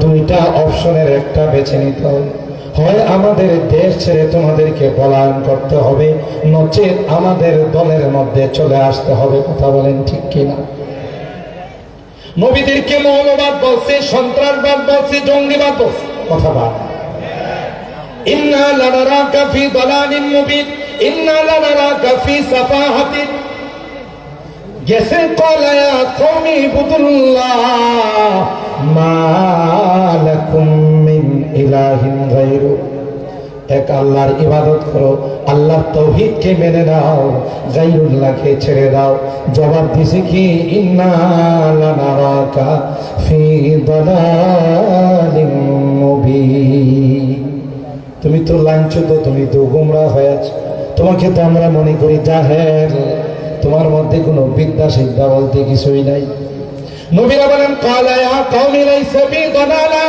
দুইটা অপশনের একটা বেছে নিতে হবে, হয় আমাদের দেশ ছেড়ে তোমাদেরকে পলায়ন করতে হবে, নচেত আমাদের দলের মধ্যে চলে আসতে হবে। কথা বলেন ঠিক কিনা? নবীদেরকে মৌলবাদ বলছে, সন্ত্রাসবাদ বলছে, জঙ্গিবাদ বলছে। কথা বল। ইন্না লানারাকা ফি দালালিন মুবিন, ইন্না লানারাকা ফি সাফাহাতিন। গেছে ক্বালা ইয়া কওমি ইবুদুল্লাহ মা লাকুম মিন ইলাহিন গায়রু। এক আল্লাহর ইবাদত করো, আল্লাহর তাওহীদকে মেনে নাও, গায়রুল্লাহকে ছেড়ে দাও। জবাব দিছে কি? ইন্না লানারাকা ফি দালালিন মুবিন। তুমি তো লাঞ্ছিত, তুমি তো গোমরা হয়ে আছো, তোমাকে তো আমরা মনে করি জাহেল, তোমার মধ্যে কোনো বিদ্যা সিদ্ধা বলতে কিছুই নাই। নবীরা বলেন ক্বালা ইয়া কওমি লাইসা বি দালালা।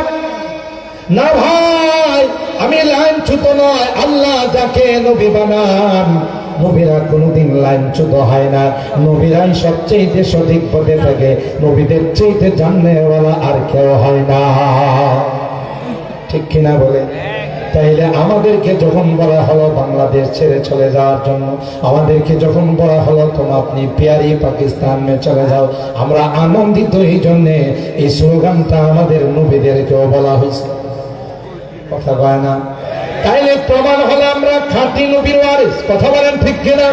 না ভাই, আমি লাঞ্ছিত নয়। আল্লাহ যাকে নবী বানান, নবীরা কোনোদিন লাঞ্ছিত হয় না। নবীরাই সবচেয়ে সঠিক পথে থাকে, নবীদের চেয়ে জাননেওয়ালা আর কেউ হয় না। ঠিক কিনা বলে? তাইলে আমাদেরকে যখন বলা হলো বাংলাদেশ ছেড়ে চলে যাওয়ার জন্য, আমাদেরকে যখন বলা হলো তোমরা আপনি প্যারি পাকিস্তান মে চলে যাও, আমরা আনন্দিত এই জন্যে এই স্লোগানটা আমাদের নবীদেরকেও বলা হয়েছে। কথা কয় না? তাইলে প্রমাণ হলো আমরা খাঁটি নবীর ওয়ারিস। কথা বলেন ঠিক কিনা?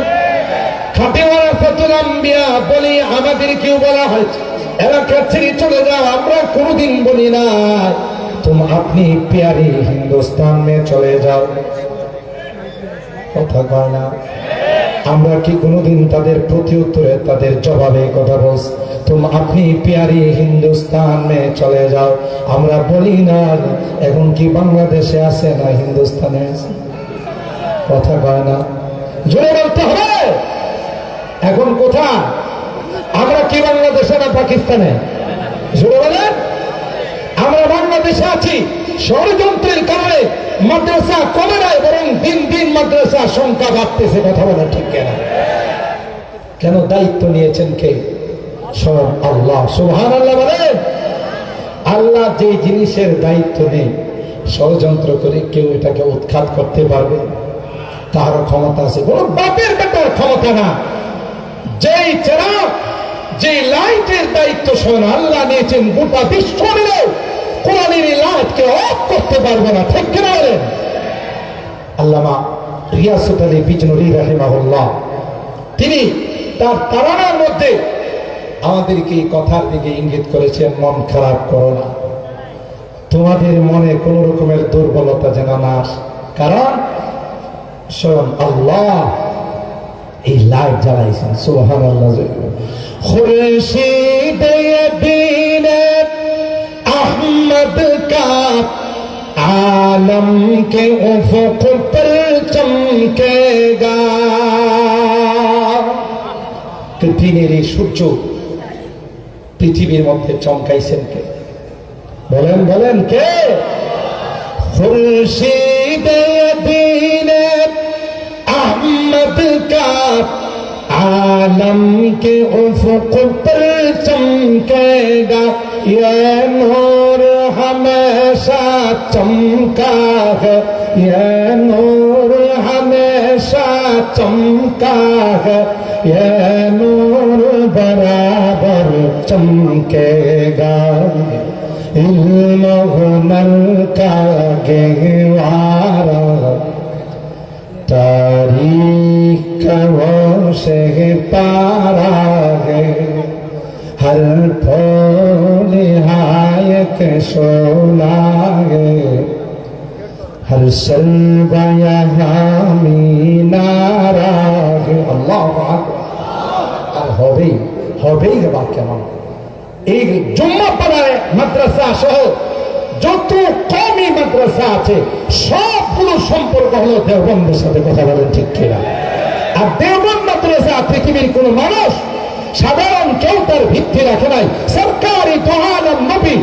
খাঁটি ওয়ারাসাতুল আম্বিয়া বলি আমাদেরকেও বলা হয়েছে এলাকা ছেড়ে চলে যাও। আমরা কোনোদিন বলি না तुम अपनी प्यारी हिंदुस्तान में चले जाओ। কথা কয় না? আমরা কি কোনোদিন তাদের প্রতি উত্তরে তাদের জবাবে কথা বলছ तुम अपनी प्यारी हिंदुस्तान में चले जाओ? আমরা বলি না। এখন কি বাংলাদেশে আছে না হিন্দুস্তানে আছে? কথা কয় না? জোরে বলতে হবে। এখন কোথায় আমরা? কি বাংলাদেশে না পাকিস্তানে? জোরে বলেন। আমরা বাংলাদেশে আছি, ষড়যন্ত্রের কারণে মাদ্রাসা কমে নাই, বরং দিন দিন মাদ্রাসা সংখ্যা বাড়তেছে। কথা বলে ঠিক কেনা? কেন? দায়িত্ব নিয়েছেন কে? সব আল্লাহ। সুবহানাল্লাহ বলেন। আল্লাহ যে জিনিসের দায়িত্ব নেই, ষড়যন্ত্র করে কেউ এটাকে উৎখাত করতে পারবে? তার ক্ষমতা আছে? কোন বাপের বেটার ক্ষমতা না। যেই চেরাগ, যে লাইটের দায়িত্ব স্বয়ং আল্লাহ নিয়েছেন, গোটা বিশ্ব মিলেও কোরআনের লাইটকে অফ করতে পারবে না। ঠিক কিনা বলেন? আল্লামা রিয়াসত আলী বিজনূরী রাহিমাহুল্লাহ তিনি তার তারানার মধ্যে আমাদেরকে এই কথার দিকে ইঙ্গিত করেছেন, মন খারাপ করো না, তোমাদের মনে কোন রকমের দুর্বলতা যেন না আসে, কারণ স্বয়ং আল্লাহ এই লাইট জ্বালাইছেন। সুবহানাল্লাহ। খুরশিদ दीन अहमद का आलम के उफुक पर चमकेगा। পৃথিবীর এই সূর্য পৃথিবীর মধ্যে চমকাইছেন কে? বলেন বলেন কে? खुर्शीद दीन अहमद का आलम के उफुक पर चमकेगा। ये नूर हमेशा चमका है, ये नूर हमेशा चमका है, ये नूर बराबर चमकेगा। इल्म हुनर का गहवारा तारीख का वो पारा है। हर फूल हायक सोना है, हर सलवा यहाँ मीनारा है। अल्लाह আর হবেই বাদ কেমন? এই জুম্মা পাড়ায় মাদ্রাসা সহ যত কমই মাদ্রাসা আছে সবগুলো সম্পর্ক হলো দেওবন্দের সাথে। কথা বলেন ঠিক কিনা? আর দেওবন্দ মাদ্রাসা পৃথিবীর কোন মানুষ সাধারণ কেউ তার ভিত্তি রাখে নাই। সরকারি দো আলম নবী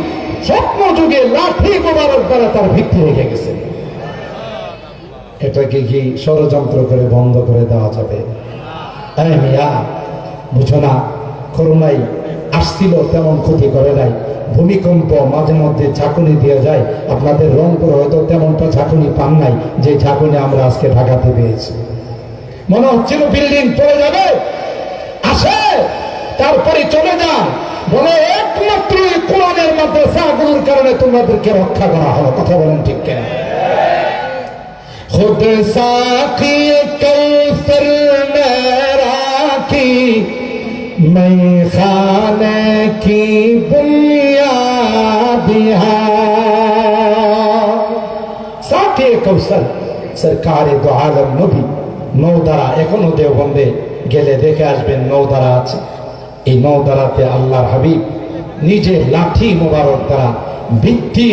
স্বপ্ন যুগে লাঠি মোবারক দ্বারা তার ভিত্তি রেখে গেছে। এটাকে কি ষড়যন্ত্র করে বন্ধ করে দেওয়া যাবে? মিয়া বুঝো না, করোনায় আসছিল তেমন ক্ষতি করে নাই। ভূমিকম্প মাঝে মধ্যে ঝাঁকুনি দিয়ে যায়। আপনাদের রংপুর হয়তো তেমনটা ঝাঁকুনি পান নাই যে ঝাঁকুনি আমরা আজকে ঢাকাতে পেয়েছি। মনে হচ্ছিল বিল্ডিং পড়ে যাবে, আসে তারপরে চলে যায়। বলে একমাত্র কোরআনের মাদ্রাসাগুলোর কারণে তোমাদেরকে রক্ষা করা হলো। কথা বলেন ঠিক কিনা? खुद साकी कौसर मेरा की मैं खाने की बुनियाद साके कौसर सरकार दो आलम नबी নৌদারা এখনো দেওবন্দে গেলে দেখে আসবেন নৌদারা আছে। এই নৌদারাতে আল্লাহর হাবিব নিজে লাঠি মোবারক দ্বারা ভিত্তি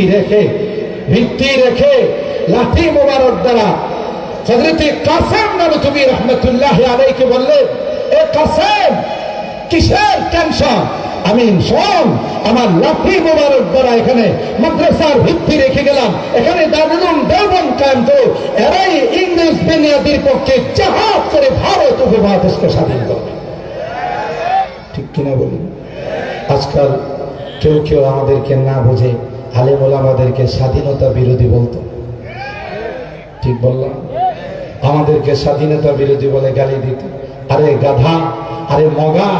রেখে লাঠি মোবারক দ্বারা হযরতে কাসেম নানুতুবি রহমাতুল্লাহি আলাইহি বললেন, এ কাসেম কিসের টেনশন? আমি শোন, আমার লাঠি মোবারক দ্বারা এখানে মাদ্রাসার ভিত্তি রেখে গেলাম। এখানে দারুল উলুম দেওবন্দ কায়েম তো এরাই ইংরেজ বেনিয়াদের পক্ষে জিহাদ করে ভারত উপমহাদেশকে স্বাধীন করবে। ঠিক কিনা বলি? আজকাল কেউ আমাদেরকে না বুঝে আলেম ওলামাদেরকে স্বাধীনতা বিরোধী বলতো। ঠিক বললাম? আমাদেরকে স্বাধীনতা বিরোধী বলে গালি দিত। আরে গাধা, আরে মগা,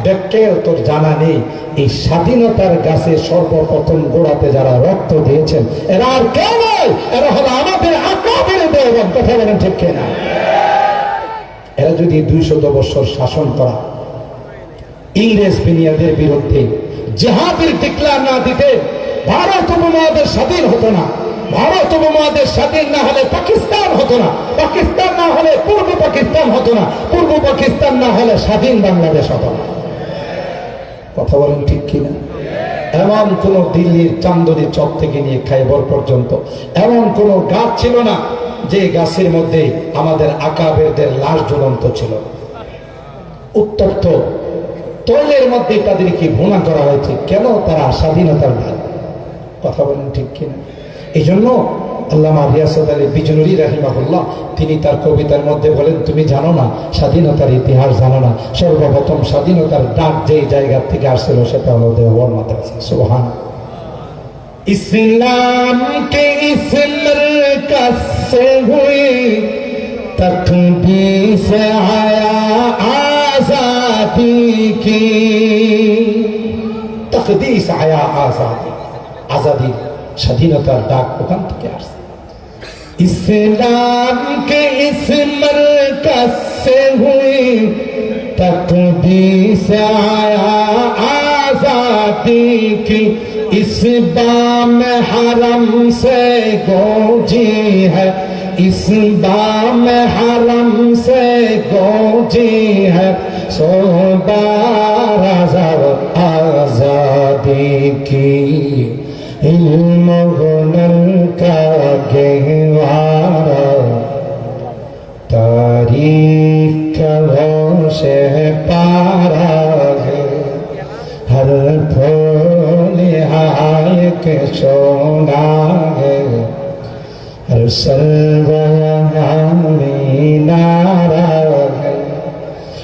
ব্যাখ্যাও তোর জানা নেই। এই স্বাধীনতার গাছে সর্বপ্রথম গোড়াতে যারা রক্ত দিয়েছেন এরা আর কেউ নয়, এরা হলো আমাদের আকাবের দেওবন্দ। কথা বলেন ঠিক কিনা? এরা যদি 200 বছর শাসন করা ইংরেজ বেনিয়াদের বিরুদ্ধে জিহাদের ডিক্লার না দিতে ভারত উপমহাদেশ স্বাধীন হতো না। ভারত উপমহাদেশ স্বাধীন না হলে পাকিস্তান হতো না। পাকিস্তান না হলে পূর্ব পাকিস্তান হতো না। পূর্ব পাকিস্তান না হলে স্বাধীন বাংলাদেশ হতো না। কথা বলেন ঠিক কিনা? এমন কোন দিল্লির চান্দনী চক থেকে নিয়ে খাইবর পর্যন্ত এমন কোন গাছ ছিল না যে গাছের মধ্যে আমাদের আকাবেরদের লাশ ঝুলন্ত ছিল। উত্তপ্ত তৈলের মধ্যে তাদেরকে ভুনা করা হয়েছে। কেন? তারা স্বাধীনতার ভাগ। কথা বলেন ঠিক কিনা? এই জন্য আল্লামা রিয়াসাত আলী বিজনুরী রাহিমাহুল্লাহ তিনি তার কবিতার মধ্যে বলেন, তুমি জানো না স্বাধীনতার ইতিহাস জানো না, সর্বপ্রথম স্বাধীনতার ডাক যেই জায়গা থেকে আসছিল সেটা হলো দেওবন্দ মাদ্রাসা। সুবহান। ইসলাম কে ইস মরকজ সে হুই তকদীস আয়া আজাদি কি, তকদীস আয়া আজাদি, আজাদি স্বাধীনতার ডাক ওখান থেকে আসছে। ইসলাম কে ইস মরকজ সে হুই তকদীস আয়া আজাদি কি, इस बाम हरम से गूंजी है, इस बाम हरम से गूंजी है, सो बार की इल्म हुनर का गहवारा तारीख का से पारा है हर फूल हाय के सोना है हर सर्वयामी नारा है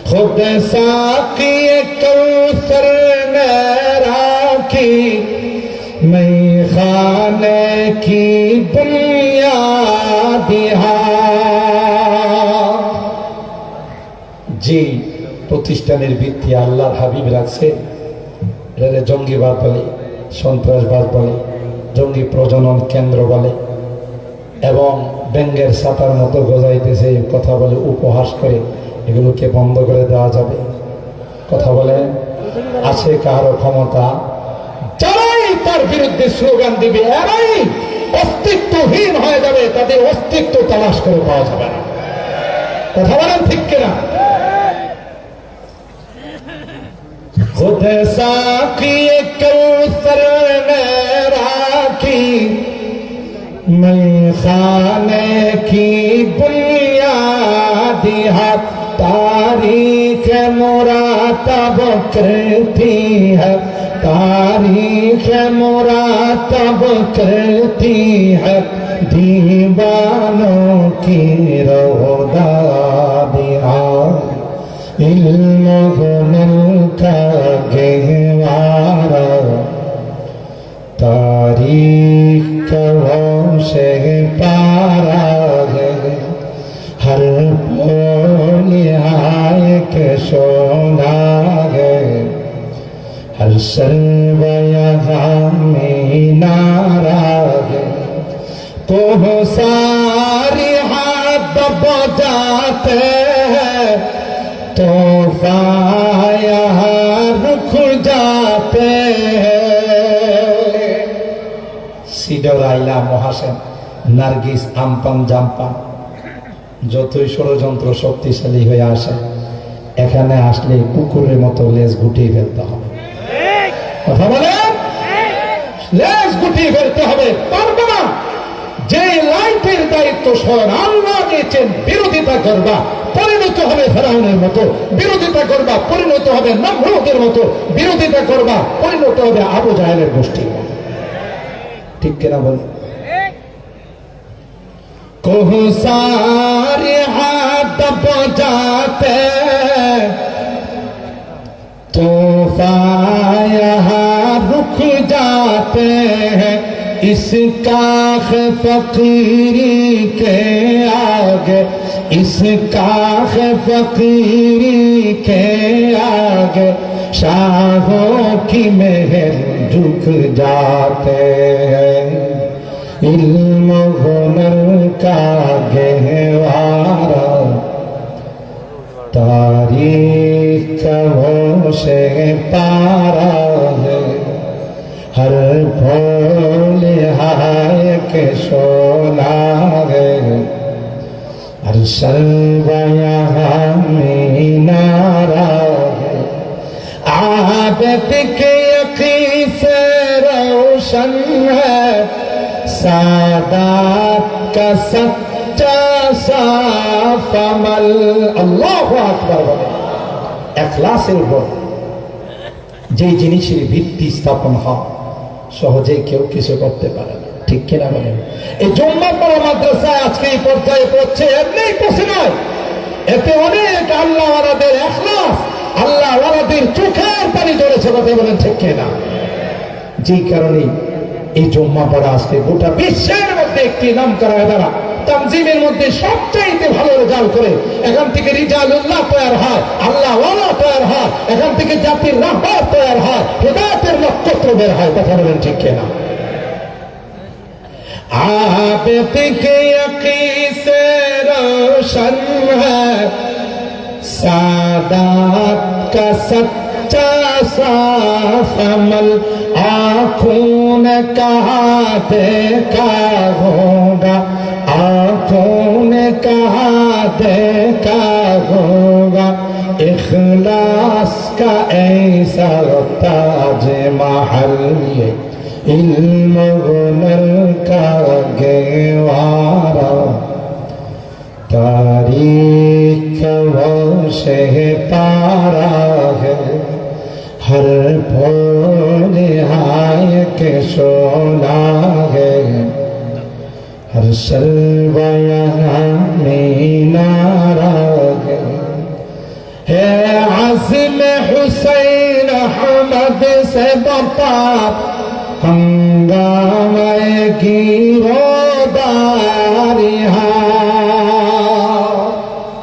खुद साकी कौसर ने राखी मैं खाने की बुनियाद যে প্রতিষ্ঠানের ভিত্তি আল্লাহর হাবিব রাখছে এটাকে জঙ্গিবাদ বলে, সন্ত্রাসবাদ বলে, জঙ্গি প্রজনন কেন্দ্র বলে এবং ব্যাঙ্গের ছাতার মতো গজাইতেছে কথা বলে, উপহাস করে। এগুলোকে বন্ধ করে দেওয়া যাবে? কথা বলে আছে কারো ক্ষমতা? যারাই তার বিরুদ্ধে স্লোগান দিবে এরাই অস্তিত্বহীন হয়ে যাবে, তাদের অস্তিত্ব তালাশ করে পাওয়া যাবে না। কথা বলেন ঠিক কিনা? खुद साकी कौसर में राखी मैं खाने की बुनियादी हाथ तारीख मुरातब करती है तारीख मुरातब करती है दीवानों की रोदा दिया इल्म हुनर का गहवारा तारीख से पारा है हर फूल हाय के सोना है हर सर्वयामी नारा है तो सारी हाथ बजाते हैं तो रुक जाते সিডর আইলা মহাসেন নার্গিস আমপান জাম্পান যতই ষড়যন্ত্র শক্তিশালী হয়ে আসে এখানে আসলে কুকুরের মতো লেজ গুটিয়ে ফেলতে হবে। কথা বলে লেজ গুটিয়ে ফেলতে হবে, পারবে না। যে লাইফের দায়িত্ব স্বয়ং আল্লাহ দিয়েছেন, বিরোধিতা করবা পরিণত হবে ফেরাউনের মতো, বিরোধিতা করবা পরিণত হবে নমরুদের মতো, বিরোধিতা করবা পরিণত হবে আবু জাহেলের গোষ্ঠী। ঠিক কিনা বল? কোহ সারে হাত বজাতে তোফায়া রুক जाते हैं इस काख फकीरी के आगे इस काख फकीरी के आगे शाहों की महल झुक जाते हैं इल्म हुनर का गहवारा तारीख से पारा है हर फूल हाय के सोना है हर सर्वयामी नारा है आदत के यकीन से रोशन है सादात का सच्चा साफ अमल। अल्लाहु আকবার বলে। ইখলাসের উপর যে জিনিসের ভিত্তি স্থাপন হয় সহজেই কেউ কিছু করতে পারে না। ঠিক কিনা বলেন? এই জুম্মা পড়া মাদ্রাসায় আজকে এই পর্যায়ে পড়ছে এমনি পৌঁছে নয়, এতে অনেক আল্লাহওয়ালাদের ইখলাস, আল্লাহওয়ালাদের চোখের পানি ঝরেছে। কথা বলেন ঠিক কিনা? যেই কারণে এই জুম্মা পড়া আজকে গোটা বিশ্বের মধ্যে একটি নাম করা দ্বারা তানজিমের মধ্যে সবচাইতে ভালো রেজাল্ট করে। এখান থেকে রিজালুল্লাহ তৈরি হয়, আল্লাহওয়ালা তৈরি হয়, এখান থেকে জাতির রাহবার তৈরি হয়, হেদায়েতের নক্ষত্র বের হয়। কথা বলেন ঠিক কিনা? आबिद के यकीन से रोशन है सादात का सच्चा साफ अमल। आँखों ने कहा देखा होगा, आँखों ने कहा देखा होगा, इखलास का ऐसा ताज महल ये इल्म हुनर का गहवारा तारीख वो शह पारा है हर फूल हाय के शोला है हर शर्वा यहाँ मीनारा है आज़िम हुसैन अहमद से बता हंगामे गिरोदारिहा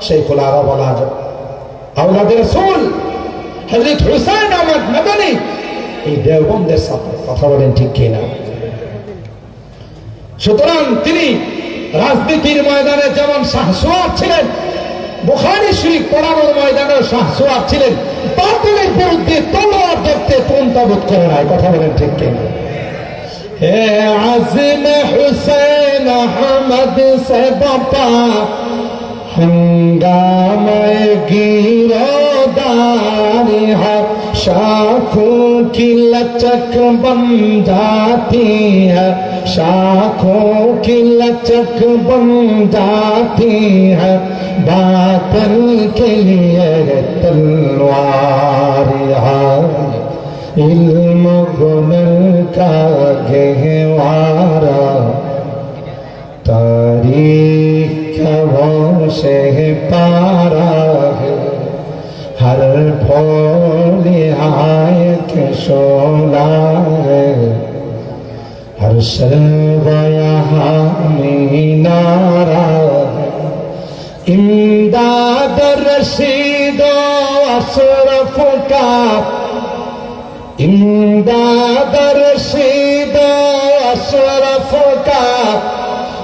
शेखुल आरब वल आजम औलाद रसूल হযরত হুসাইন আহমদ মাদানী এই দেওবন্দের সাথে কথা বলেন ঠিক কিনা? সুতরাং তিনি রাজনীতির ময়দানে যেমন শাহসওয়ার ছিলেন, বুখারী শরীফ পড়ানোর ময়দানে শাহসওয়ার ছিলেন, বাতিলের বিরুদ্ধে তলোয়ার ধরতে তন্তাবোধ করে নাই। কথা বলেন ঠিক কিনা? হে আযিম হুসैन अहमद से बता हंगामे गिरोदारी है शाखों की लचक बन जाती है शाखों की लचक बन जाती है बातिल के लिए तलवार है इल्म हुनर का गहवारा तारीख वो शह पारा है हर फूल हाय के शोला है हर शर्वा यहाँ मीनारा है इमदाद रशीद अशरफ का इमदाद रशीद अशरफ का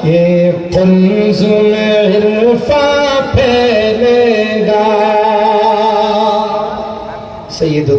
ये कुंज में इरफा फैलेगा सैयद